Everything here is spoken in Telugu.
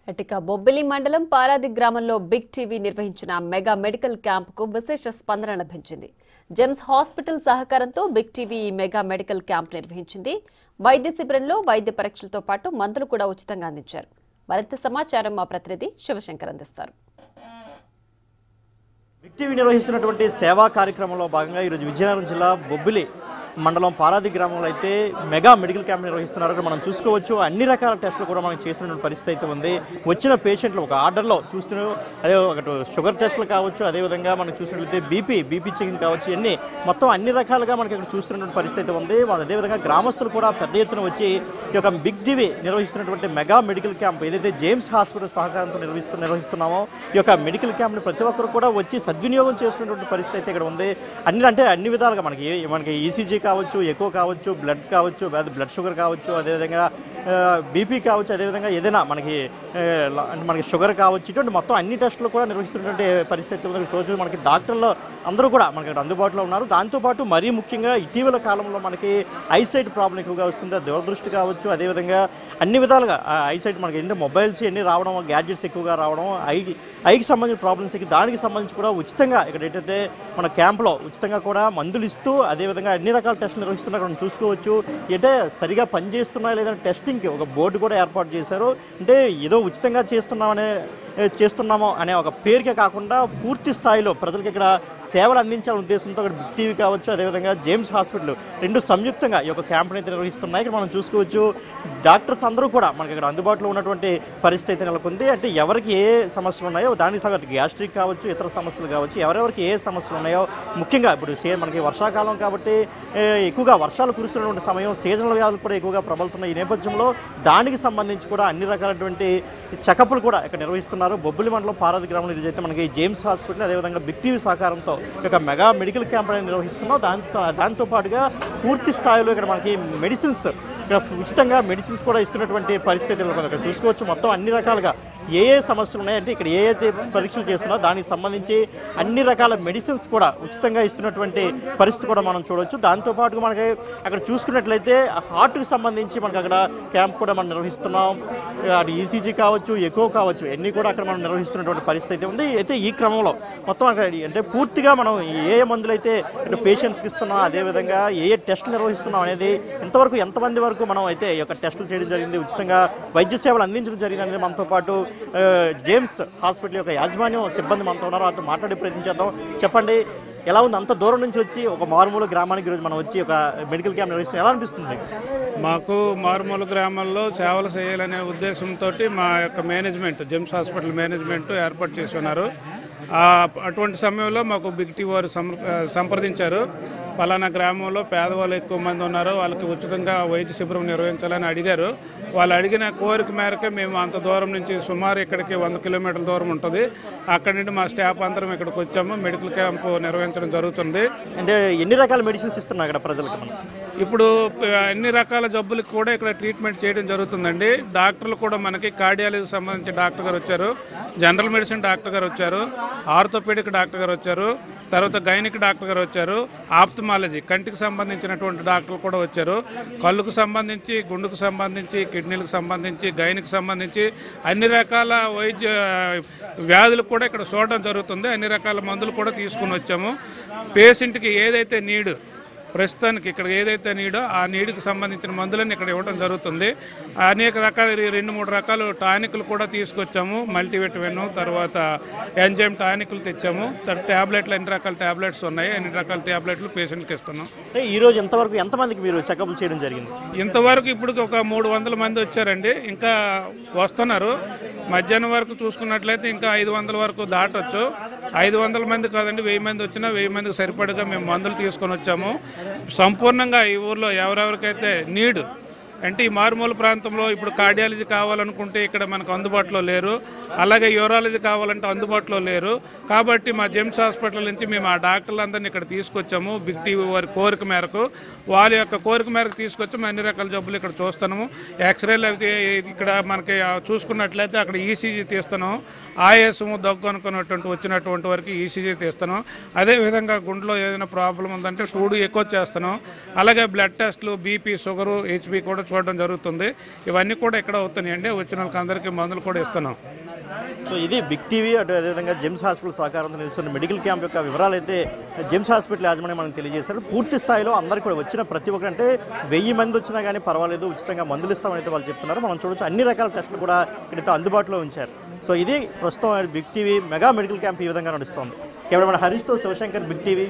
అటిక బొబ్బిలి మండలం పారాది గ్రామంలో బిగ్ టీవీ నిర్వహించిన మెగా మెడికల్ క్యాంపుకు విశేష స్పందన లభించింది. జెమ్స్ హాస్పిటల్ సహకారంతో బిగ్ టీవీ ఈ మెగా మెడికల్ క్యాంప్ నిర్వహించింది. వైద్య శిబిరంలో వైద్య పరీక్షలతో పాటు మందులు కూడా ఉచితంగా అందించారు. మరింత సమాచారం మా ప్రతినిధి శివశంకర్ అందిస్తారు. బిగ్ టీవీ నిర్వహిస్తున్నటువంటి సేవా కార్యక్రమంలో భాగంగా ఈరోజు విజయనగరం జిల్లా బొబ్బిలి మండలం పారాది గ్రామంలో అయితే మెగా మెడికల్ క్యాంప్ నిర్వహిస్తున్నారు. మనం చూసుకోవచ్చు అన్ని రకాల టెస్టులు కూడా మనం చేసినటువంటి పరిస్థితి అయితే ఉంది. వచ్చిన పేషెంట్లు ఒక ఆర్డర్లో చూస్తున్నారు. అదే ఒకటి షుగర్ టెస్టులు కావచ్చు, అదేవిధంగా మనం చూసినట్లయితే బీపీ చెకింగ్ కావచ్చు, ఇవన్నీ మొత్తం అన్ని రకాలుగా మనకి ఇక్కడ చూస్తున్నటువంటి పరిస్థితి అయితే ఉంది. అదేవిధంగా గ్రామస్తులు కూడా పెద్ద ఎత్తున వచ్చి ఈ యొక్క బిగ్ టీవీ నిర్వహిస్తున్నటువంటి మెగా మెడికల్ క్యాంప్ ఏదైతే జేమ్స్ హాస్పిటల్ సహకారంతో నిర్వహిస్తున్నామో ఈ యొక్క మెడికల్ క్యాంప్ని ప్రతి ఒక్కరు కూడా వచ్చి సద్వినియోగం చేసుకున్నటువంటి పరిస్థితి అయితే ఇక్కడ ఉంది. అన్ని విధాలుగా మనకి ఈసీజీ కావచ్చు, ఎకో కావచ్చు, బ్లడ్ కావచ్చు, బ్లడ్ షుగర్ కావచ్చు, అదేవిధంగా బీపీ కావచ్చు, అదేవిధంగా ఏదైనా మనకి షుగర్ కావచ్చు, ఇటువంటి మొత్తం అన్ని టెస్టులు కూడా నిర్వహిస్తున్నటువంటి పరిస్థితి ఉంది. చూసి మనకి డాక్టర్లు అందరూ కూడా మనకి అందుబాటులో ఉన్నారు. దాంతోపాటు మరీ ముఖ్యంగా ఇటీవల కాలంలో మనకి ఐసైట్ ప్రాబ్లం ఎక్కువగా వస్తుంది. దూరదృష్టి కావచ్చు, అదేవిధంగా అన్ని విధాలుగా ఐసైట్ మనకి ఎన్ని మొబైల్స్ ఎన్ని రావడం, గ్యాడ్జెట్స్ ఎక్కువగా రావడం, ఐకి సంబంధించిన ప్రాబ్లమ్స్ దానికి సంబంధించి కూడా ఉచితంగా ఇక్కడ ఏంటంటే మన క్యాంప్లో ఉచితంగా కూడా మందులు ఇస్తూ అదేవిధంగా అన్ని రకాల టెస్టులు నిర్వహిస్తున్నారు. మనం చూసుకోవచ్చు. అంటే సరిగా పనిచేస్తున్నాయా లేదా టెస్టింగ్కి ఒక బోర్డు కూడా ఏర్పాటు చేశారు. అంటే ఏదో ఉచితంగా చేస్తున్నామో అనే ఒక పేరుకే కాకుండా పూర్తి స్థాయిలో ప్రజలకు ఇక్కడ సేవలు అందించాలనే ఉద్దేశంతో ఇక్కడ బిగ్ టీవీ కావచ్చు, అదేవిధంగా జేమ్స్ హాస్పిటల్ రెండు సంయుక్తంగా ఈ యొక్క క్యాంపుని అయితే నిర్వహిస్తున్నాయి. ఇక్కడ మనం చూసుకోవచ్చు డాక్టర్స్ అందరూ కూడా మనకి ఇక్కడ అందుబాటులో ఉన్నటువంటి పరిస్థితి అయితే నెలకొంది. అంటే ఎవరికి ఏ సమస్యలు ఉన్నాయో దానికి సంగతి గ్యాస్ట్రిక్ కావచ్చు, ఇతర సమస్యలు కావచ్చు, ఎవరెవరికి ఏ సమస్యలు ఉన్నాయో ముఖ్యంగా ఇప్పుడు మనకి వర్షాకాలం కాబట్టి ఎక్కువగా వర్షాలు కురుస్తున్నటువంటి సమయం, సీజనల్ వ్యాధులు కూడా ఎక్కువగా ప్రబలుతున్న ఈ నేపథ్యంలో దానికి సంబంధించి కూడా అన్ని రకాలైనటువంటి చెకప్లు కూడా ఇక్కడ నిర్వహిస్తున్నారు. బొబ్బిలి మండలం పారాది గ్రామంలో ఇదైతే మనకి జేమ్స్ హాస్పిటల్ అదేవిధంగా బిగ్ టీవీ సహకారంతో ఒక మెగా మెడికల్ క్యాంప్ అనేది నిర్వహిస్తున్నాం. దాంతోపాటుగా పూర్తి స్థాయిలో ఇక్కడ మనకి మెడిసిన్స్ ఉచితంగా మెడిసిన్స్ కూడా ఇస్తున్నటువంటి పరిస్థితులు ఇక్కడ చూసుకోవచ్చు. మొత్తం అన్ని రకాలుగా ఏ సమస్యలు ఉన్నాయంటే ఇక్కడ ఏ పరీక్షలు చేస్తున్నారో దానికి సంబంధించి అన్ని రకాల మెడిసిన్స్ కూడా ఉచితంగా ఇస్తున్నటువంటి పరిస్థితి కూడా మనం చూడవచ్చు. దాంతోపాటు మనకి అక్కడ చూసుకున్నట్లయితే హార్ట్కి సంబంధించి మనకి అక్కడ క్యాంప్ కూడా మనం నిర్వహిస్తున్నాం. అది ఈసీజీ కావచ్చు, ఎకో కావచ్చు, అన్నీ కూడా అక్కడ మనం నిర్వహిస్తున్నటువంటి పరిస్థితి ఉంది. అయితే ఈ క్రమంలో మొత్తం అక్కడ అంటే పూర్తిగా మనం ఏ మందులు అయితే అంటే పేషెంట్స్కి ఇస్తున్నాం, అదేవిధంగా ఏ టెస్టులు నిర్వహిస్తున్నాం అనేది ఇంతవరకు ఎంతమంది వరకు మనం అయితే ఈ యొక్క టెస్టులు చేయడం జరిగింది, ఉచితంగా వైద్య సేవలు అందించడం జరిగింది అనేది మనతో పాటు జేమ్స్ హాస్పిటల్ యొక్క యాజమాన్యం సిబ్బంది మనతో ఉన్నారు. వాళ్ళతో మాట్లాడే ప్రయత్నించేద్దాం. చెప్పండి, ఎలా ఉంది? అంత దూరం నుంచి వచ్చి ఒక మారుమూల గ్రామానికి ఈరోజు మనం వచ్చి ఒక మెడికల్ క్యాంప్ నిర్వహిస్తాం, ఎలా అనిపిస్తుంది? మాకు మారుమూల గ్రామాల్లో సేవలు చేయాలనే ఉద్దేశంతో మా యొక్క మేనేజ్మెంట్ జెమ్స్ హాస్పిటల్ మేనేజ్మెంట్ ఏర్పాటు చేసి ఉన్నారు. అటువంటి సమయంలో మాకు బిగ్ టీవీ వారు సంప్రదించారు. పలానా గ్రామంలో పేదవాళ్ళు ఎక్కువ మంది ఉన్నారు, వాళ్ళకి ఉచితంగా వైద్య శిబిరం నిర్వహించాలని అడిగారు. వాళ్ళు అడిగిన కోరిక మేరకే మేము అంత దూరం నుంచి సుమారు ఇక్కడికి 100 కిలోమీటర్ల దూరం ఉంటుంది. అక్కడి నుండి మా స్టాఫ్ అందరం ఇక్కడికి వచ్చాము. మెడికల్ క్యాంపు నిర్వహించడం జరుగుతుంది. అంటే ఎన్ని రకాల మెడిసిన్స్ ఇస్తున్నాయి ఇక్కడ ప్రజలకు? ఇప్పుడు అన్ని రకాల జబ్బులకు కూడా ఇక్కడ ట్రీట్మెంట్ చేయడం జరుగుతుందండి. డాక్టర్లు కూడా మనకి కార్డియాలజీకి సంబంధించి డాక్టర్ గారు వచ్చారు, జనరల్ మెడిసిన్ డాక్టర్ గారు వచ్చారు, ఆర్థోపెడిక్ డాక్టర్ గారు వచ్చారు, తర్వాత గైనిక్ డాక్టర్ గారు వచ్చారు, ఆప్థమాలజీ కంటికి సంబంధించినటువంటి డాక్టర్లు కూడా వచ్చారు. కళ్ళుకు సంబంధించి, గుండెకు సంబంధించి, కిడ్నీలకు సంబంధించి, గైనికి సంబంధించి అన్ని రకాల వైద్య వ్యాధులకు కూడా ఇక్కడ చూడడం జరుగుతుంది. అన్ని రకాల మందులు కూడా తీసుకుని వచ్చాము. పేషెంట్కి ఏదైతే నీడు ప్రస్తుతానికి ఇక్కడ ఏదైతే నీడో ఆ నీటికి సంబంధించిన మందులన్నీ ఇక్కడ ఇవ్వడం జరుగుతుంది. అనేక రకాల 2-3 రకాల టానిక్లు కూడా తీసుకొచ్చాము. మల్టీవిటమిన్, తర్వాత ఎంజైమ్ టానిక్లు తెచ్చాము. ట్యాబ్లెట్లు అన్ని రకాల ట్యాబ్లెట్స్ ఉన్నాయి. అన్ని రకాల ట్యాబ్లెట్లు పేషెంట్కి ఇస్తున్నాం. ఈరోజు ఎంతమందికి మీరు చెకప్లు చేయడం జరిగింది? ఇంతవరకు ఇప్పుడు ఒక 300 మంది వచ్చారండి. ఇంకా వస్తున్నారు. మధ్యాహ్నం వరకు చూసుకున్నట్లయితే ఇంకా 500 వరకు దాటొచ్చు. 500 మంది కాదండి, 1000 మంది వచ్చినా 1000 మందికి సరిపడగా మేము మందులు తీసుకొని వచ్చాము. సంపూర్ణంగా ఈ ఊర్లో ఎవరెవరికైతే నీడు అంటే ఈ మారుమూల ప్రాంతంలో ఇప్పుడు కార్డియాలజీ కావాలనుకుంటే ఇక్కడ మనకు అందుబాటులో లేరు, అలాగే యూరాలజీ కావాలంటే అందుబాటులో లేరు. కాబట్టి మా జెమ్స్ హాస్పిటల్ నుంచి మేము ఆ డాక్టర్లందరినీ ఇక్కడ తీసుకొచ్చాము. బిగ్ టీవీ వారి కోరిక మేరకు, వాళ్ళ యొక్క కోరిక మేరకు తీసుకొచ్చి అన్ని రకాల జబ్బులు ఇక్కడ చూస్తున్నాము. ఎక్స్రేలు అయితే ఇక్కడ మనకి చూసుకున్నట్లయితే అక్కడ ఈసీజీ తీస్తున్నాము. ఆయాసము, దగ్గు అనుకున్నటువంటి వచ్చినటువంటి వరకు ఈసీజీ తీస్తున్నాం. అదేవిధంగా గుండెలో ఏదైనా ప్రాబ్లం ఉందంటే 2D ఎక్కువ చేస్తున్నాం. అలాగే బ్లడ్ టెస్టులు, బీపీ, షుగరు, హెచ్బీ కూడా చూడడం జరుగుతుంది. ఇవన్నీ కూడా ఇక్కడ అవుతున్నాయండి. వచ్చిన వాళ్ళకి అందరికీ మందులు కూడా ఇస్తున్నాం. సో ఇది బిగ్ టీవీ అదేవిధంగా జెమ్స్ హాస్పిటల్ సహకారంతో నిలుస్తున్న మెడికల్ క్యాంప్ యొక్క వివరాలు అయితే జెమ్స్ హాస్పిటల్ యాజమాన్యం మనకు తెలియజేశారు. పూర్తి స్థాయిలో అందరికీ కూడా వచ్చిన ప్రతి ఒక్కరు అంటే 1000 మంది వచ్చినా కానీ పర్వాలేదు, ఉచితంగా మందులు ఇస్తామని అయితే వాళ్ళు చెప్తున్నారు. మనం చూడొచ్చు అన్ని రకాల టెస్టులు కూడా ఇక్కడైతే అందుబాటులో ఉంచారు. సో ఇది ప్రస్తుతం big TV mega medical camp ఈ విధంగా నడుస్తోంది. కెమెరామెన్ హరీష్తో శివశంకర్, బిగ్ టీవీ.